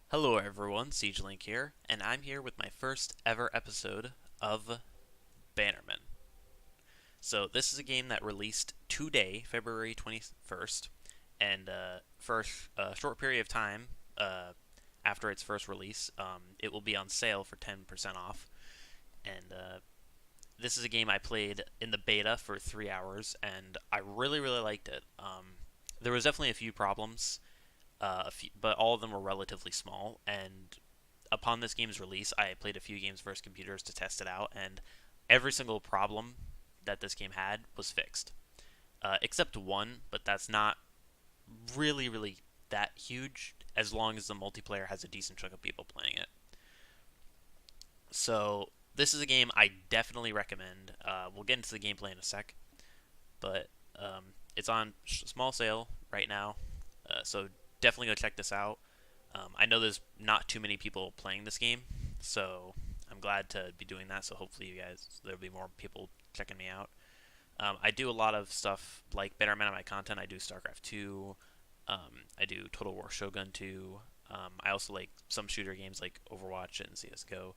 Hello everyone, SiegeLink here, and I'm here with my first ever episode of Bannermen. So this is a game that released today, February 21st, and for a short period of time after its first release, it will be on sale for 10% off. And this is a game I played in the beta for 3 hours, and I really liked it. There was definitely a few problems, but all of them were relatively small. And upon this game's release, I played a few games versus computers to test it out, and every single problem that this game had was fixed, except one. But that's not really that huge, as long as the multiplayer has a decent chunk of people playing it. So this is a game I definitely recommend. We'll get into the gameplay in a sec, but it's on small sale right now, so definitely go check this out. I know there's not too many people playing this game, so I'm glad to be doing that. So hopefully there'll be more people checking me out. I do a lot of stuff like Bannermen on my content. I do StarCraft 2. I do Total War Shogun 2. I also like some shooter games like Overwatch and CS:GO.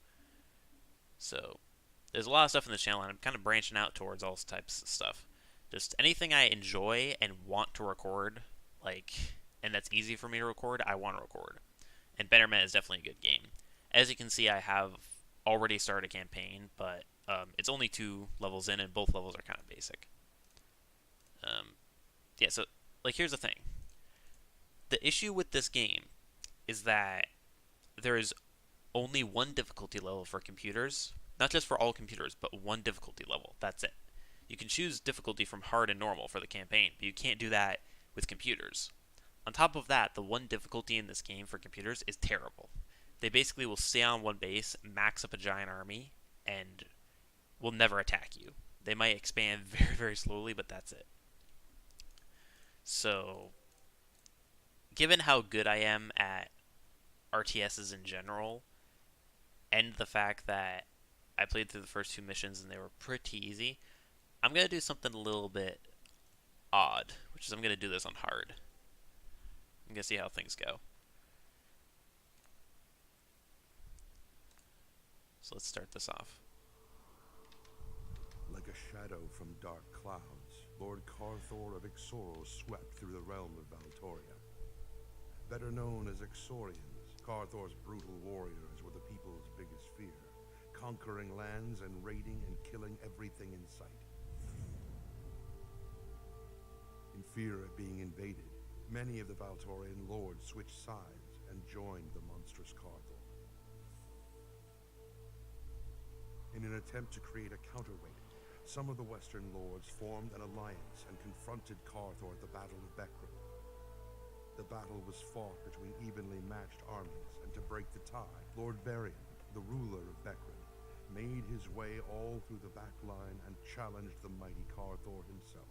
So there's a lot of stuff in this channel, and I'm kind of branching out towards all types of stuff. Just anything I enjoy and want to record, like, and that's easy for me to record, I want to record. And Bannerman is definitely a good game. As you can see, I have already started a campaign, but it's only 2 levels in, and both levels are kind of basic. Um, yeah, so, like, here's the thing. The issue with this game is that there is only one difficulty level for computers. Not just for all computers, but one difficulty level. That's it. You can choose difficulty from hard and normal for the campaign, but you can't do that with computers. On top of that, the one difficulty in this game for computers is terrible. They basically will stay on one base, max up a giant army, and will never attack you. They might expand very slowly, but that's it. So, given how good I am at RTSs in general, and the fact that I played through the first 2 missions and they were pretty easy, I'm going to do something a little bit odd, which is I'm going to do this on hard. I'm going to see how things go. So let's start this off. Like a shadow from dark clouds, Lord Carthor of Ixoros swept through the realm of Valtoria. Better known as Ixorians, Carthor's brutal warriors were the people's biggest fear, conquering lands and raiding and killing everything in sight. In fear of being invaded, many of the Valtorian lords switched sides and joined the monstrous Carthor. In an attempt to create a counterweight, some of the Western lords formed an alliance and confronted Carthor at the Battle of Beckram. The battle was fought between evenly matched armies, and to break the tie, Lord Varian, the ruler of Beckram, made his way all through the back line and challenged the mighty Carthor himself.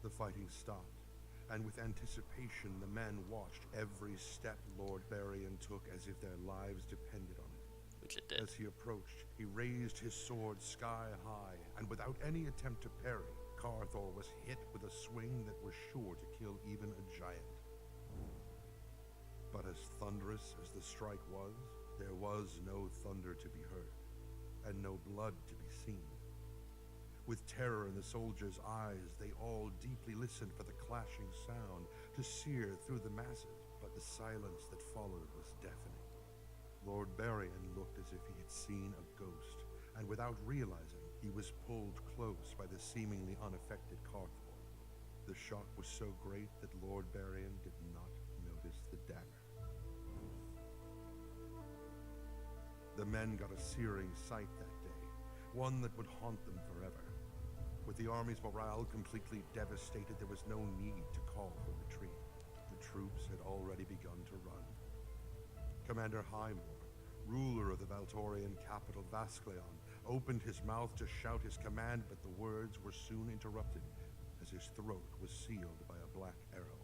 The fighting stopped, and with anticipation the men watched every step Lord Varian took as if their lives depended on it. Which it did. As he approached, he raised his sword sky high, and without any attempt to parry, Carthor was hit with a swing that was sure to kill even a giant. But as thunderous as the strike was, there was no thunder to be heard, and no blood to be seen. With terror in the soldiers' eyes, they all deeply listened for the clashing sound to sear through the masses, but the silence that followed was deafening. Lord Varian looked as if he had seen a ghost, and without realizing, he was pulled close by the seemingly unaffected Carthor. The shock was so great that Lord Varian did not notice the dagger. The men got a searing sight that day, one that would haunt them forever. With the army's morale completely devastated, there was no need to call for retreat. The troops had already begun to run. Commander Highmore, ruler of the Valtorian capital Vaskleon, opened his mouth to shout his command, but the words were soon interrupted as his throat was sealed by a black arrow.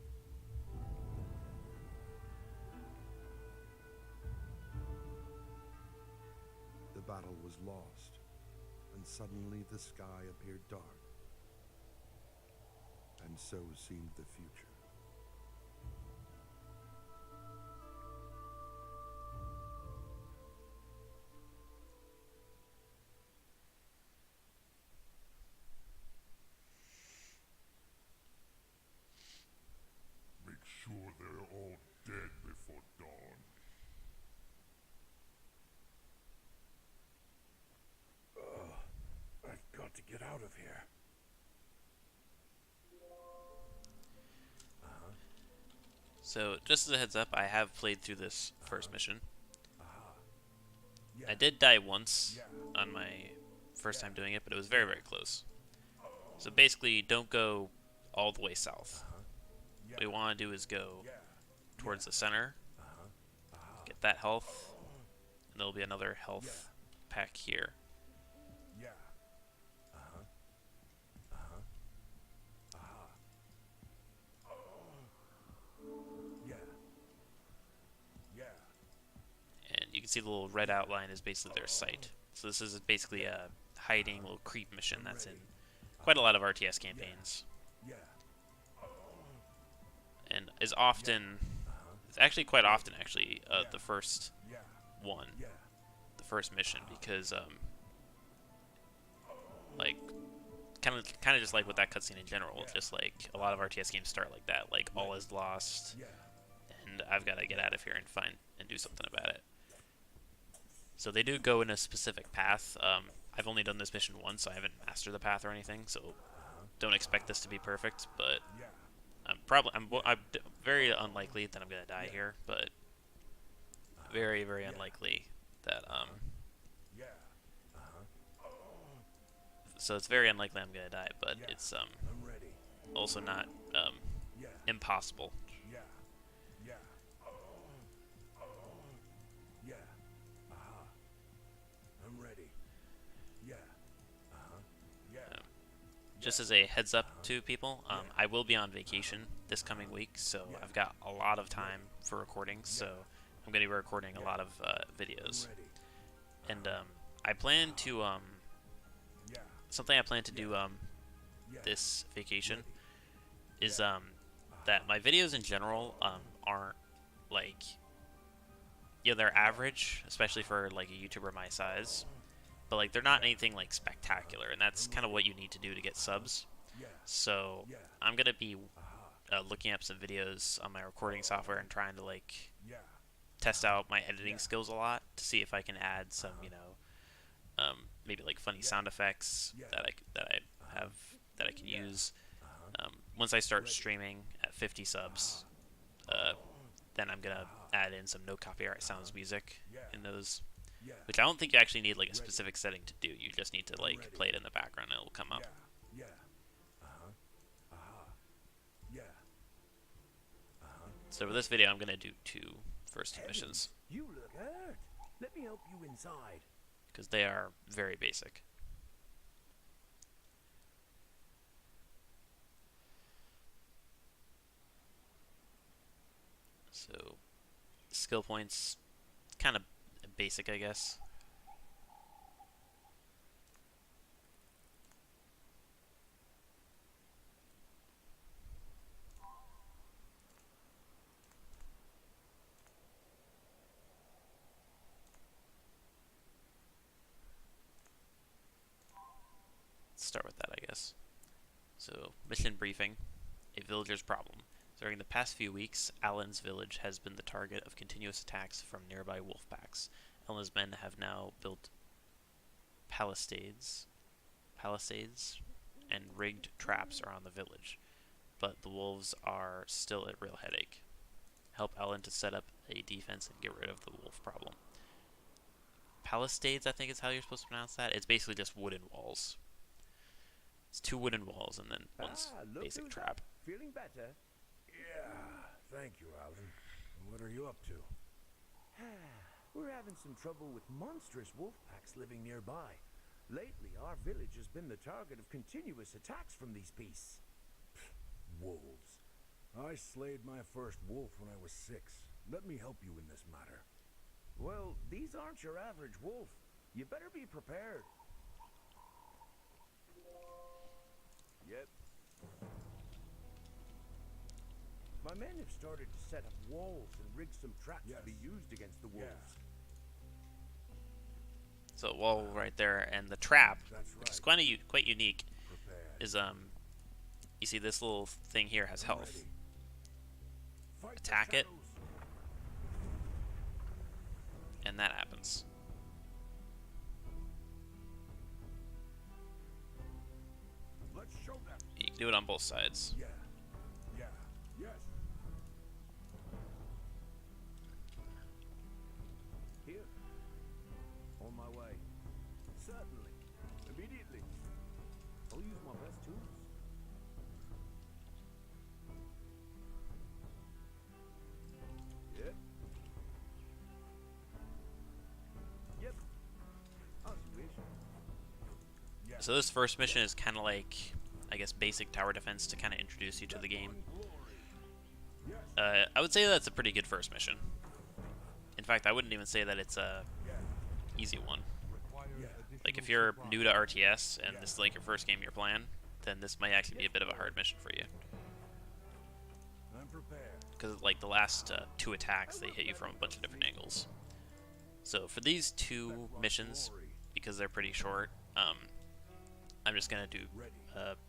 The battle was lost, and suddenly the sky appeared dark. And so seemed the future. So, just as a heads up, I have played through this first mission. Yeah. I did die once Yeah. on my first time doing it, but it was very, very close. So basically, don't go all the way south. Yeah. What you want to do is go Yeah. towards the center, get that health, and there'll be another health pack here. Yeah. Yeah. Yeah. And you can see the little red outline is basically their site. So this is basically a hiding little creep mission that's in quite a lot of RTS campaigns. Yeah. And is often, it's actually quite often actually, the first Yeah. one, Yeah. the first mission, because like kind of just like with that cutscene in general, just like a lot of RTS games start like that, like all is lost, Yeah. and I've got to get out of here and find and do something about it. So they do go in a specific path. I've only done this mission once, so I haven't mastered the path or anything, so don't expect this to be perfect, but Yeah. I'm very unlikely that I'm gonna die here, but very, very unlikely that Yeah. so it's very unlikely I'm gonna die, but it's I'm ready. also not Yeah. impossible. Yeah. Yeah. Yeah. I'm ready. Yeah. Yeah. Just as a heads up to people, I will be on vacation this coming week, so I've got a lot of time for recording, so I'm going to be recording a lot of videos. Ready. And I plan to, Yeah. something I plan to do this vacation is that my videos in general aren't like, they're average, especially for like a YouTuber my size. But like they're not anything like spectacular, and that's kind of what you need to do to get subs. Yeah. So I'm gonna be looking up some videos on my recording software and trying to like Yeah. test out my editing skills a lot to see if I can add some, maybe like funny sound effects that I can use. Once I start streaming at 50 subs, then I'm gonna add in some no copyright sounds music in those. Yeah. Which I don't think you actually need like a specific setting to do. You just need to like play it in the background and it'll come up. Yeah. Yeah. So for this video, I'm gonna do two first two missions You look hurt. Let me help you inside. because they are very basic. So skill points, kind of basic, I guess. Let's start with that, I guess. So, mission briefing. A villager's problem. During the past few weeks, Alan's village has been the target of continuous attacks from nearby wolf packs. Alan's men have now built palisades, and rigged traps around the village, but the wolves are still a real headache. Help Alan to set up a defense and get rid of the wolf problem. Palisades, I think is how you're supposed to pronounce that. It's basically just wooden walls. It's two wooden walls and then one's look basic who's trap. up. Feeling better? Yeah. Thank you, Alan. What are you up to? We're having some trouble with monstrous wolf packs living nearby. Lately, our village has been the target of continuous attacks from these beasts. Wolves. I slayed my first wolf when I was 6. Let me help you in this matter. Well, these aren't your average wolf. You better be prepared. Yep. My men have started to set up walls and rig some traps to be used against the wolves. So a wall right there, and the trap, That's which is right. quite unique, Prepared. is you see this little thing here has health. Ready. Fight the Attack it, shadows. and that happens. Let's show them. You can do it on both sides. Yeah. Yeah. Yes. So this first mission is kind of like, I guess, basic tower defense to kind of introduce you to the game. I would say that's a pretty good first mission. In fact, I wouldn't even say that it's a easy one. Like, if you're new to RTS and this is like your first game you're playing, then this might actually be a bit of a hard mission for you. Because like the last 2 attacks, they hit you from a bunch of different angles. So for these 2 missions, because they're pretty short, I'm just gonna do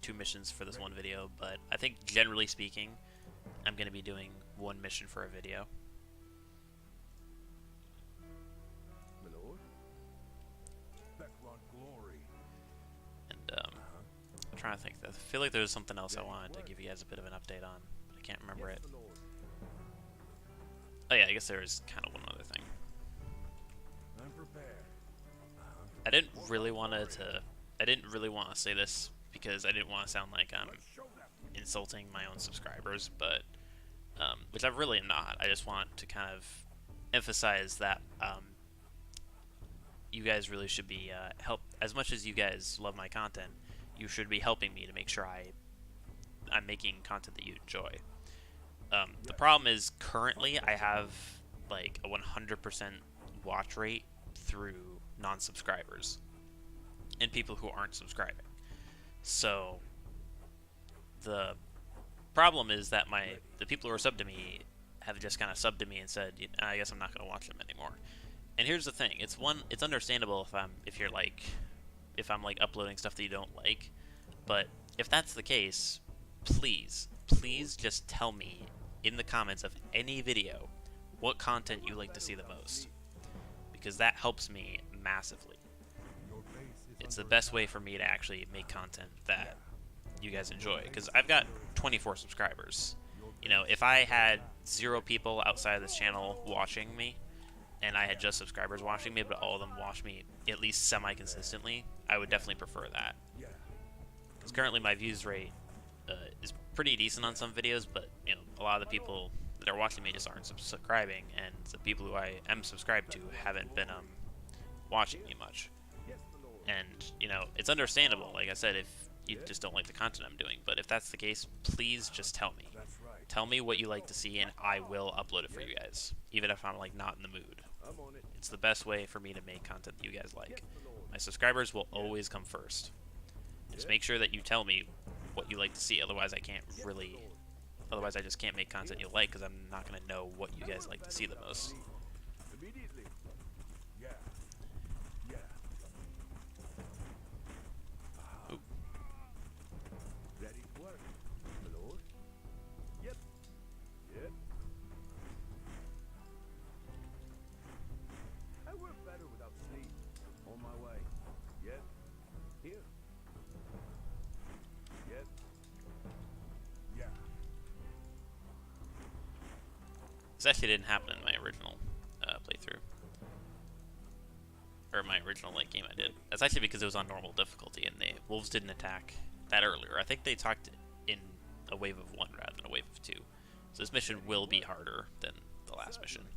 2 missions for this one video. But I think generally speaking, I'm gonna be doing 1 mission for a video. And I'm trying to think. I feel like there's something else I wanted to give you guys a bit of an update on, but I can't remember it. Oh yeah, I guess there is kind of one other thing. I didn't really want to say this because I didn't want to sound like I'm insulting my own subscribers, but which I really am not. I just want to kind of emphasize that you guys really should be help as much as you guys love my content. You should be helping me to make sure I'm making content that you enjoy. The problem is currently I have like a 100% watch rate through non-subscribers and people who aren't subscribing. So the problem is that the people who are subbed to me have just kind of subbed to me and said, I guess I'm not going to watch them anymore. And here's the thing: it's understandable if I'm like uploading stuff that you don't like, but if that's the case, please just tell me in the comments of any video what content you like to see the most, because that helps me massively. It's the best way for me to actually make content that you guys enjoy, because I've got 24 subscribers. You know, if I had 0 people outside of this channel watching me, and I had just subscribers watching me, but all of them watch me at least semi-consistently, I would definitely prefer that. Because currently my views rate is pretty decent on some videos, but you know, a lot of the people that are watching me just aren't subscribing, and the people who I am subscribed to haven't been watching me much. And you know, it's understandable, like I said, if you just don't like the content I'm doing, but if that's the case, please just tell me. Tell me what you like to see, and I will upload it for you guys, even if I'm like not in the mood. It's the best way for me to make content that you guys like. My subscribers will always come first. Just make sure that you tell me what you like to see, otherwise I just can't make content you like, because I'm not going to know what you guys like to see the most. Ooh. I work better without sleep. On my way. Yep. Here. Yep. Yeah. This actually didn't happen in my original playthrough. Or my original like game I did. That's actually because it was on normal difficulty and the wolves didn't attack that earlier. I think they attacked in a wave of 1 rather than a wave of 2. So this mission will be harder than the last mission.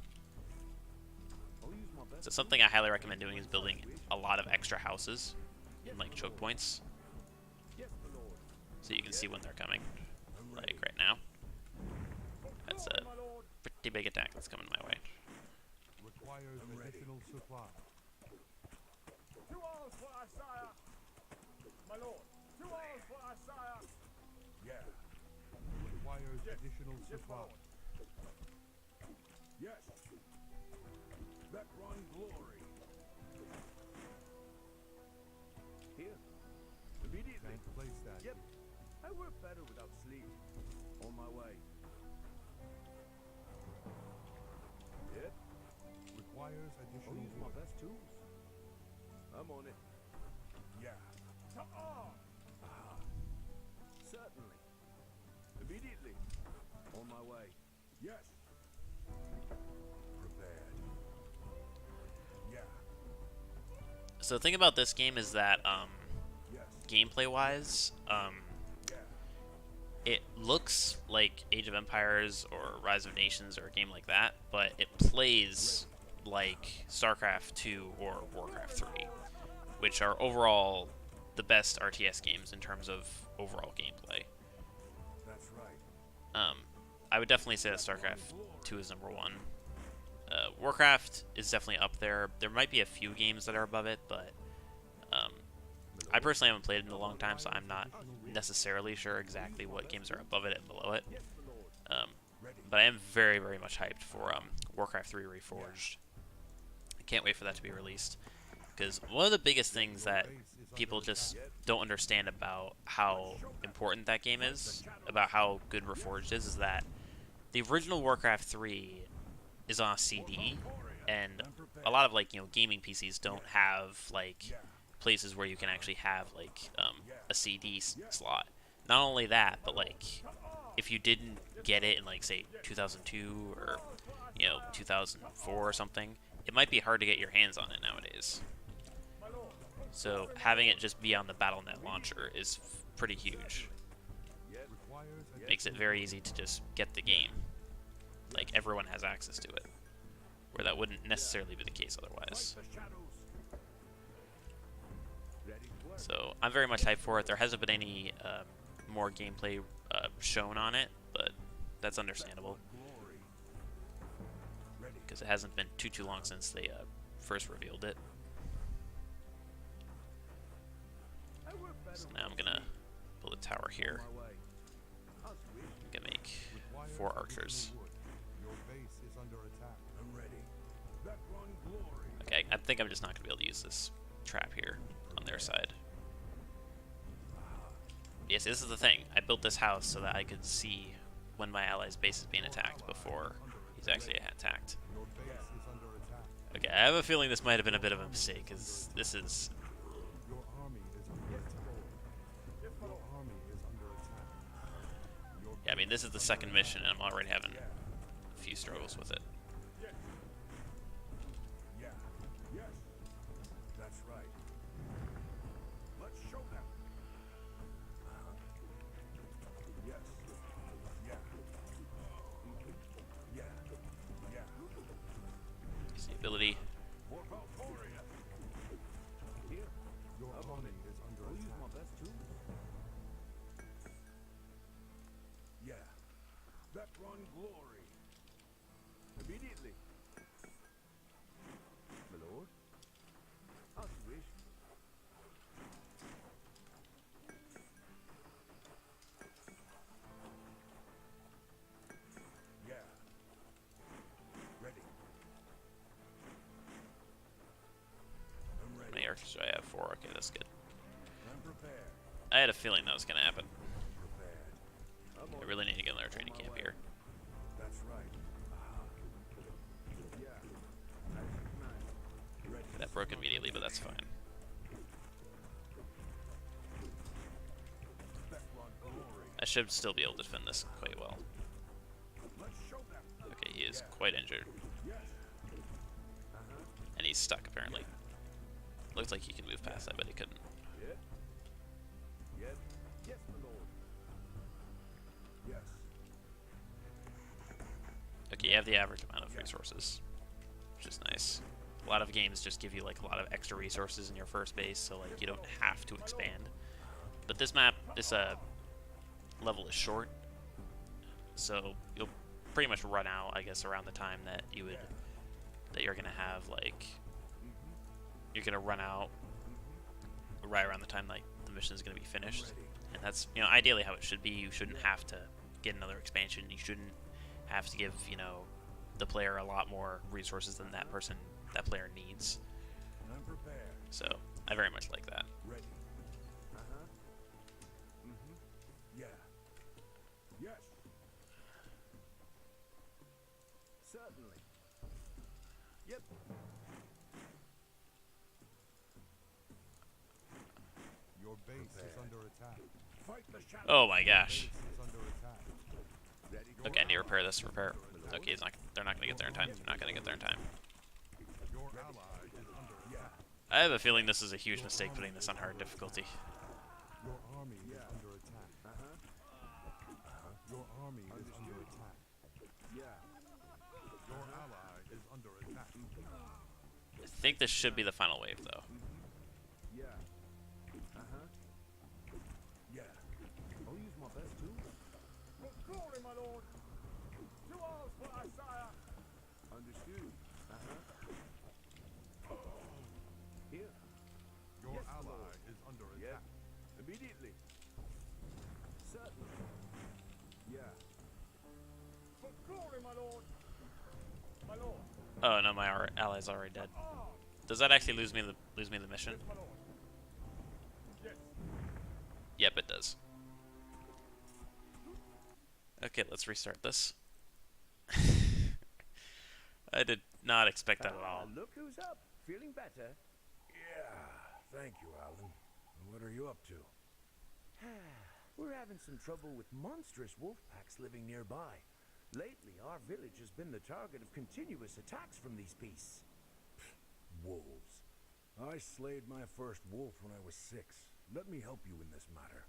So something I highly recommend doing is building a lot of extra houses in like choke points, so you can see when they're coming. Like right now, that's a pretty big attack that's coming my way. Requires additional supply. Two hours for our sire. My lord. 2 hours for our sire. Yeah. Requires additional supply. Yes. That run glory. Here. Immediately. Can't place that. Yep. I work better without sleep. On my way. Yep. Requires additional I'll use my wood. best tools. I'm on it. Yeah. To arm. Certainly. Immediately. On my way. Yes. Prepared. Yeah. So the thing about this game is that Yes. gameplay-wise, Yeah. it looks like Age of Empires or Rise of Nations or a game like that, but it plays like StarCraft 2 or Warcraft 3, which are overall the best RTS games in terms of overall gameplay. That's right. I would definitely say that StarCraft 2 is number one. Warcraft is definitely up there. There might be a few games that are above it, but I personally haven't played it in a long time, so I'm not necessarily sure exactly what games are above it and below it. But I am very, very much hyped for Warcraft 3 Reforged. I can't wait for that to be released, because one of the biggest things that people just don't understand about how important that game is, about how good Reforged is that the original Warcraft 3 is on a CD, and a lot of gaming PCs don't have places where you can actually have a CD slot. Not only that, but if you didn't get it in say 2002 or 2004 or something, it might be hard to get your hands on it nowadays. So having it just be on the Battle.net launcher is pretty huge. Makes it very easy to just get the game. Everyone has access to it, where that wouldn't necessarily be the case otherwise. So I'm very much hyped for it. There hasn't been any more gameplay shown on it, but that's understandable, because it hasn't been too long since they first revealed it. So now I'm gonna build a tower here. I'm gonna make 4 archers. Okay, I think I'm just not gonna be able to use this trap here on their side. Yes, this is the thing. I built this house so that I could see when my ally's base is being attacked before he's actually attacked. Okay, I have a feeling this might have been a bit of a mistake, because this is... Yeah, I mean, this is the second mission, and I'm already having a few struggles with it. Use the ability. Glory. Immediately. My lord. As you wish. Yeah. Ready. I'm ready. How many archers do I have? 4. Okay, that's good. I'm prepared. I had a feeling that was going to happen. Prepared. I really need to get another training camp here. That's right. Yeah. Ready. That broke immediately, but that's fine. I should still be able to defend this quite well. Okay, he is quite injured. And he's stuck, apparently. Looks like he can move past that, but he couldn't. Yes. Yes, my lord. Yes. Okay, you have the average amount of resources, which is nice. A lot of games just give you a lot of extra resources in your first base, so you don't have to expand. But this map, this level is short, so you'll pretty much run out, I guess, around the time that you're gonna have you're gonna run out right around the time the mission is gonna be finished, and that's ideally how it should be. You shouldn't have to get another expansion. You shouldn't have to give the player a lot more resources than that player needs. I'm prepared. So I very much like that. Ready. Yeah. Yes. Certainly. Yep. Your base is under attack. Fight the shadow. Oh my gosh. Base is under attack. Okay, I need to repair this. Repair. Okay, they're not gonna get there in time. They're not gonna get there in time. Your ally is under attack. I have a feeling this is a huge mistake putting this on hard difficulty. Your army is under attack. Your army is under attack. Yeah. Your ally is under attack. I think this should be the final wave, though. Yeah. Certainly. Yeah. For glory, my lord. My lord. Oh no, my ally's already dead. Does that actually lose me the mission? Yes, my lord. Yes. Yep, it does. Okay, let's restart this. I did not expect that at all. Look who's up. Feeling better? Yeah, thank you, Alan. What are you up to? We're having some trouble with monstrous wolf packs living nearby. Lately, our village has been the target of continuous attacks from these beasts. Wolves. I slayed my first wolf when I was 6. Let me help you in this matter.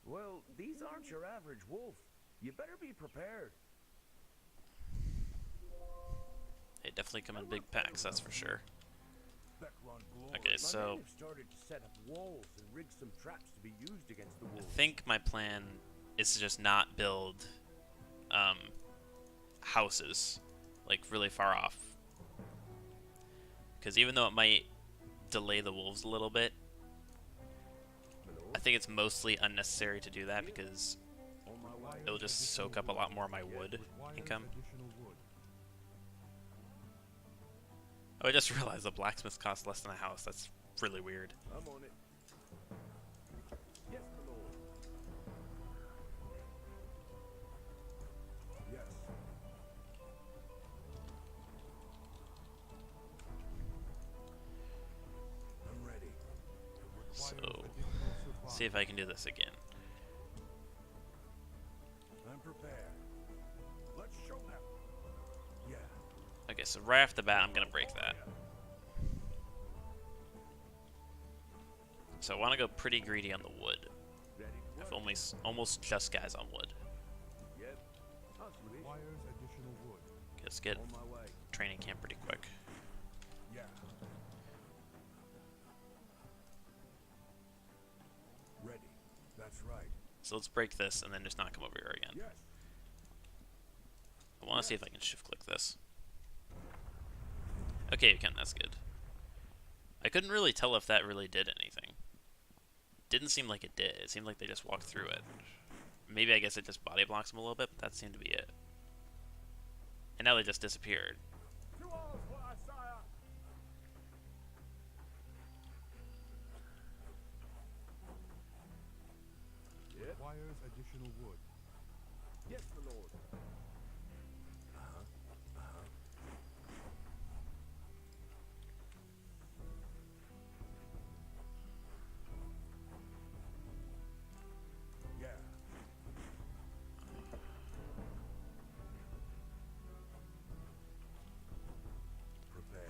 Well, these aren't your average wolf. You better be prepared. They definitely come in big packs, that's for sure. Okay, My men so have started to set up walls and rig some traps to be used against the I wolves. think my plan is to just not build houses like really far off, because even though it might delay the wolves a little bit, I think it's mostly unnecessary to do that because it'll just soak up a lot more of my wood income. Oh, I just realized the blacksmith costs less than a house. That's really weird. I'm on it. Yes, my lord. Yes. I'm ready. So, see if I can do this again. I'm prepared. Let's show them. Yeah. Okay, so right off the bat, I'm gonna break that. So I want to go pretty greedy on the wood. Ready to I've work. almost just guys on wood. Yep. Us, Luis. Requires additional wood. Okay, let's get On my way. training camp pretty quick. Yeah. Ready. That's right. So let's break this and then just not come over here again. Yes. I want to see if I can shift click this. Okay, you can. That's good. I couldn't really tell if that really did anything. Didn't seem like it did. It seemed like they just walked through it. Maybe I guess it just body blocks them a little bit, but that seemed to be it. And now they just disappeared. To arms, my sire. Yep. Requires additional wood. Yes, my lord. Yeah. Prepared.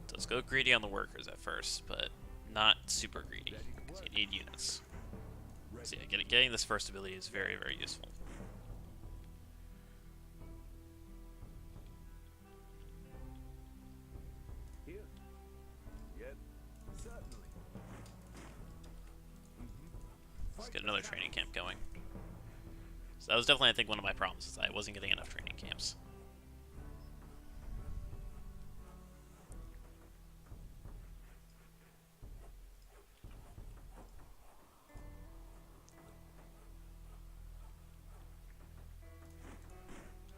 So let's go greedy on the workers at first, but not super greedy, because you need units. So yeah, getting this first ability is very, very useful. Here. Yep. Certainly. Let's get another training camp going. So that was definitely, I think, one of my problems, is I wasn't getting enough training camps.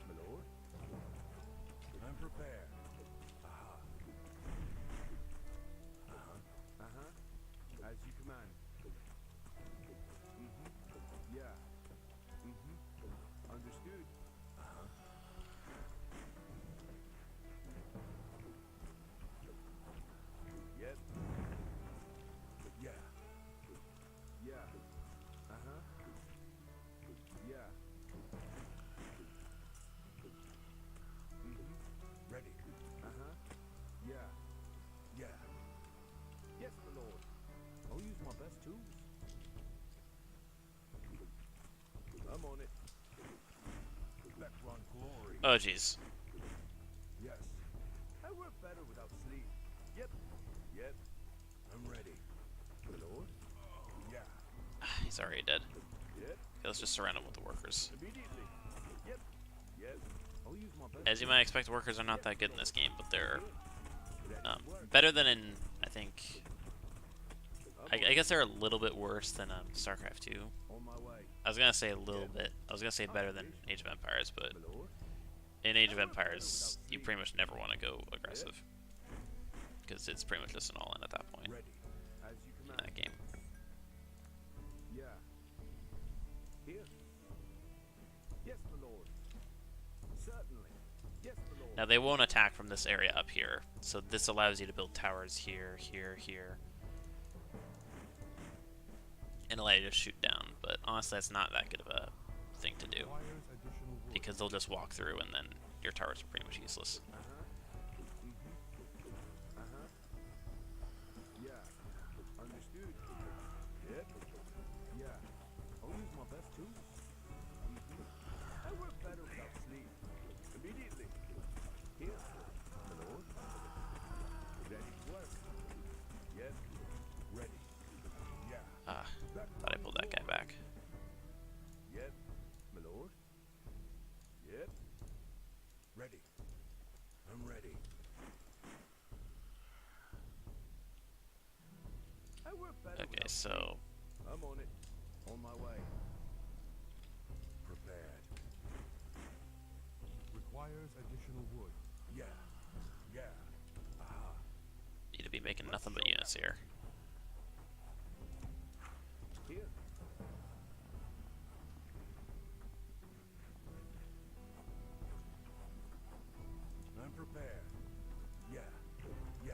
My lord. I'm prepared. As you command. Yeah. Understood. Yep. Yeah. Yeah. Yeah. Ready. Yeah. Yeah. Yes, my lord. I'll use my best tools. I'm on it. Back run glory. Oh, jeez. Yes. I work better without sleep. Yep. Yep. I'm ready. My lord. Yeah. He's already dead. Yep. Okay, let's just surround him with the workers. Immediately. Yep. Yep. I'll use my best. As you might expect, workers are not that good in this game, but they're better than in, I think... I guess they're a little bit worse than StarCraft 2. On my way. was gonna say a little bit. I was gonna say better than Age of Empires, but My lord. in Age of Empires, you pretty much never want to go aggressive because it's pretty much just an all-in at that point Ready. As you in command. that game. Yeah. Here. Yes, my lord. Certainly. Yes, my lord. Now they won't attack from this area up here, so this allows you to build towers here, here, here, and allow you to shoot down. But honestly, that's not that good of a thing to do Requires additional wood. because they'll just walk through and then your towers are pretty much useless. Yeah. Understood. Yep. Yeah. I'll use my best tools. I work better without sleep. Immediately. Here. My lord. Ready to work. Yes. Ready. Yeah. Ah, thought I pulled that guy back. Yep. My lord. Yep. Ready. I'm ready. I work better Okay, without so sleep. I'm on it. On my way. Prepared. Requires additional wood. Yeah. Yeah. need to be making nothing but units here. Here. I'm prepared. Yeah. Yeah.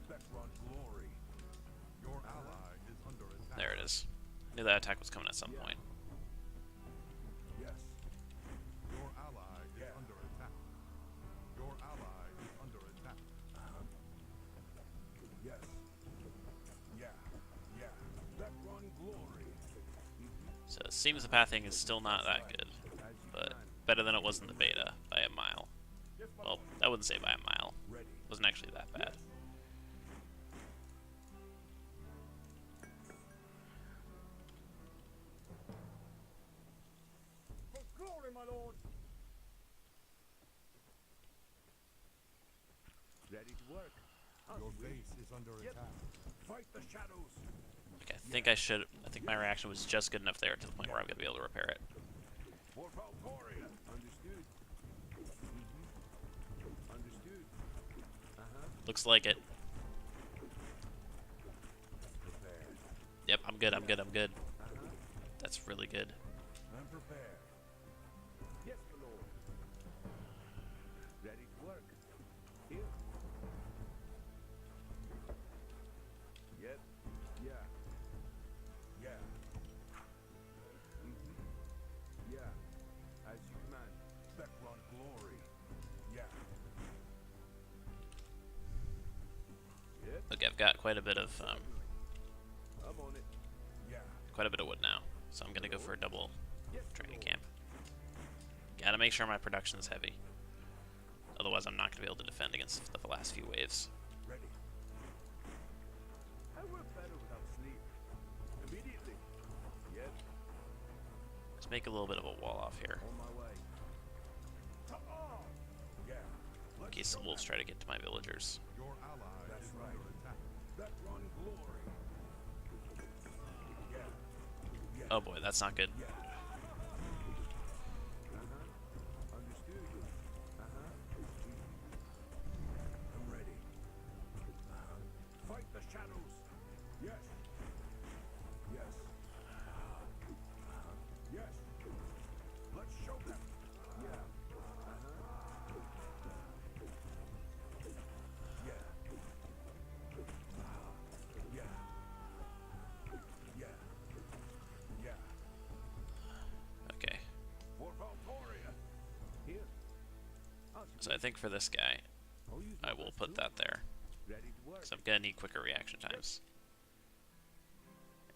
Background glory. Your ally is under attack. There it is. Knew that attack was coming at some point. Yes. Your ally is Yeah. under attack. Your ally is under attack. Yes. Yeah. Yeah. Background glory. So it seems the pathing is still not that good, As you but command. better than it was in the beta by a mile. Well, I wouldn't say by a mile. Ready. It wasn't actually that bad. For glory, my lord. Ready to work. Your base is under attack. Fight the shadows. Okay, I think my reaction was just good enough there to the point where I'm gonna be able to repair it. For Valtoria. Understood. Understood. Looks like it. Prepared. Yep, I'm good, I'm good, I'm good. That's really good. I'm prepared. Yes, my lord. Ready to work. Here. Yep. Yeah. Yeah. Yeah. As you command. Background glory. Yeah. Yep. Look, I've got quite a bit of I'm on it. Yeah. wood now, so I'm gonna go for a double Yes, my training lord. camp. Gotta make sure my production is heavy. Otherwise, I'm not gonna be able to defend against the last few waves. Ready. I work better without sleep. Immediately. Yep. Let's make a little bit of a wall off here, On my way. Yeah. in case the wolves try to get to my villagers. Your ally That's is right. under attack. Background glory. Yeah. Yeah. Oh boy, that's not good. Yeah. Understood. I'm ready. Fight the shadows. Yes. Yes. Yes. Let's show them. Yeah. Yeah. Yeah. Yeah. Yeah. Okay, For Valtoria. Here. so I think for this guy, I'll use I my will best put tools. that there, Ready to work. because I'm gonna need quicker reaction times.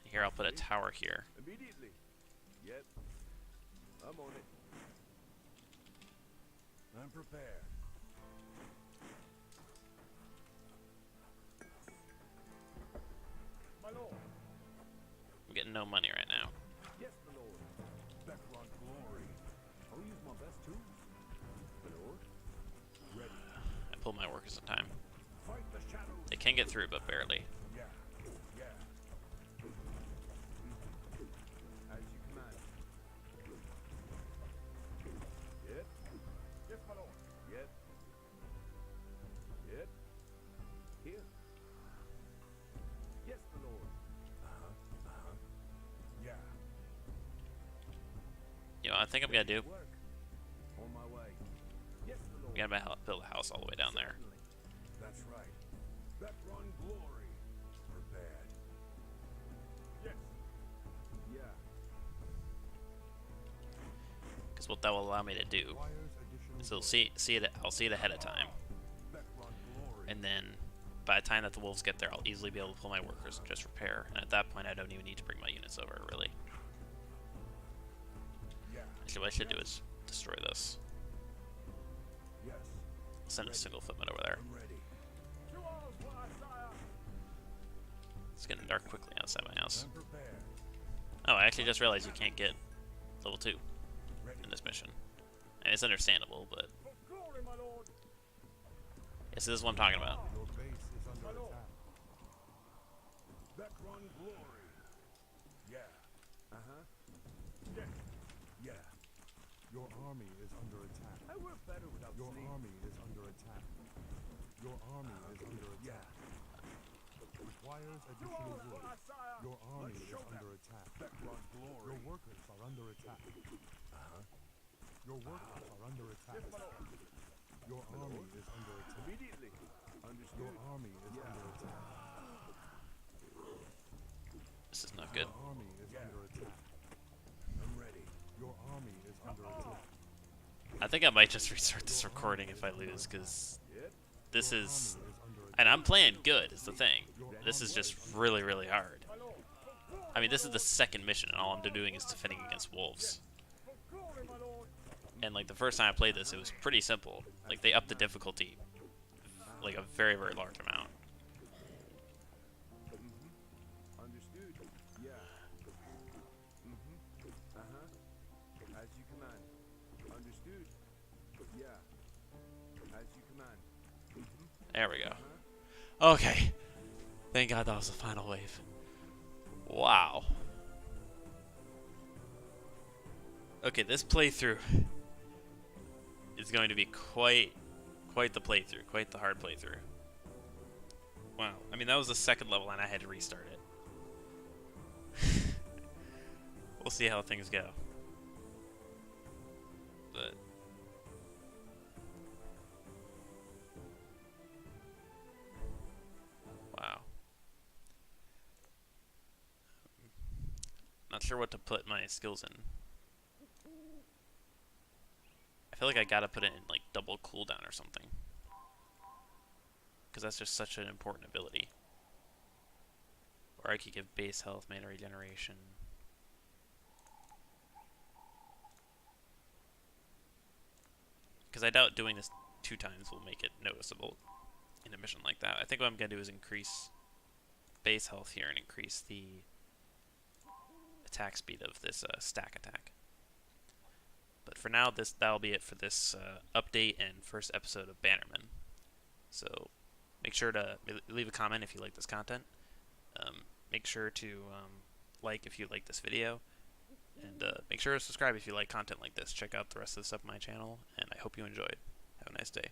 And here I'll put a tower here. Immediately. Yep. I'm on it. I'm prepared. My lord. I'm getting no money right now. Yes, my lord. Background glory. I'll use my best tools. My lord. Ready. I pulled my workers in time. Fight the shadows. They can get through, but barely. Yeah. Yeah. Yep. Yep. Here. Yes, my lord. Yeah. You know, I think I'm gonna do. Work. On my way. Yes, my lord. I'm gonna build a house all the way down there. Certainly. That's right. That run glory. Or bad. Yes. Yeah. Because what that will allow me to do Requires additional is I'll work. see it. I'll see it ahead of time, That run glory. and then by the time that the wolves get there, I'll easily be able to pull my workers and just repair. And at that point, I don't even need to bring my units over, really. Yeah. Actually, what I should do is destroy this. Yes. Send a single footman over there. I'm ready. It's getting dark quickly outside my house. I'm prepared. Oh, I actually just realized you can't get level 2 Ready. in this mission. And it's understandable, but yes, this is what I'm talking about. Your base is under attack. That run glory. Yeah. Uh-huh. Yes. Yeah. Your army is under attack. I work better without Your sleep. army is under attack. Your army is under attack. Requires additional work. Your army is under attack. That run glory. Your workers are under attack. Your workers are under attack. Your army is under attack. Immediately. Understood. Your army is under attack. This is not good. Your army is under attack. I'm ready. Your army is under attack. I think I might just restart this recording if I lose, because Yep. this Your is... army is under attack. And I'm playing good, is the thing. This is just really, really hard. I mean, this is the second mission, and all I'm doing is defending against wolves. And, like, the first time I played this, it was pretty simple. Like, they upped the difficulty, like, a very, very large amount. Understood. Yeah. Uh-huh. As you command. Understood. Yeah. As you command. There we go. Okay. Thank God that was the final wave. Wow. Okay, this playthrough is going to be quite the playthrough, quite the hard playthrough. Wow. I mean, that was the second level and I had to restart it. We'll see how things go. But wow. Not sure what to put my skills in. I feel like I gotta put it in like double cooldown or something, because that's just such an important ability. Or I could give base health, mana regeneration. Because I doubt doing this 2 times will make it noticeable in a mission like that. I think what I'm gonna do is increase base health here and increase the attack speed of this stack attack. But for now, that'll be it for this update and first episode of Bannermen. So make sure to leave a comment if you like this content. Make sure to like if you like this video. And make sure to subscribe if you like content like this. Check out the rest of the stuff on my channel. And I hope you enjoyed. Have a nice day.